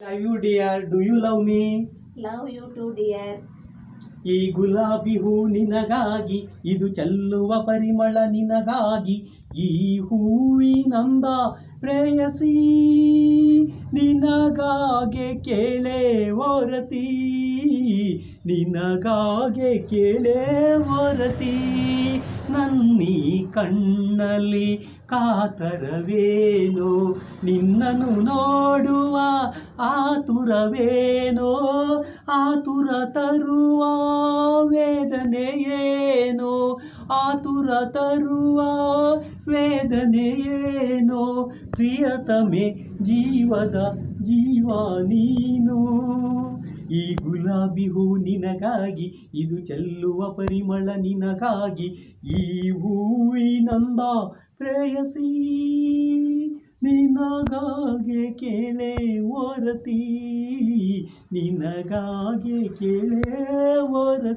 Love you, dear. Do you love me? Love you too, dear. ಈ ಗುಲಾಬಿ ಹೂ ನಿನಗಾಗಿ, ಇದು ಚೆಲ್ಲುವ ಪರಿಮಳ ನಿನಗಾಗಿ, ಈ ಹೂವಿನಂದ ಪ್ರೇಯಸಿ ನಿನಗಾಗೆ ಕೇಳೆ ಓರತಿ, ನಿನಗಾಗೆ ಕೇಳೆ ಓರತಿ. ನನ್ನೀ ಕಣ್ಣಲ್ಲಿ ಕಾತರವೇನೋ, ನಿನ್ನನ್ನು ನೋಡುವ ಆತುರವೇನೋ, ಆತುರ ತರುವ ವೇದನೆಯೇನೋ, ಆತುರ ತರುವ ವೇದನೆಯೇನೋ. ಪ್ರಿಯತಮೆ ಜೀವದ ಜೀವ ನೀನು, ಈ ಗುಲಾಬಿ ಹೂ ನಿನಗಾಗಿ, ಇದು ಚೆಲ್ಲುವ ಪರಿಮಳ ನಿನಗಾಗಿ, ಈ ಹೂವಿನಂದ ಪ್ರೇಯಸಿ ನಿನಗಾಗೆ ಕೇಳೆ ಓರತಿ, ನಿನಗಾಗೆ ಕೇಳೆ ಓರತಿ.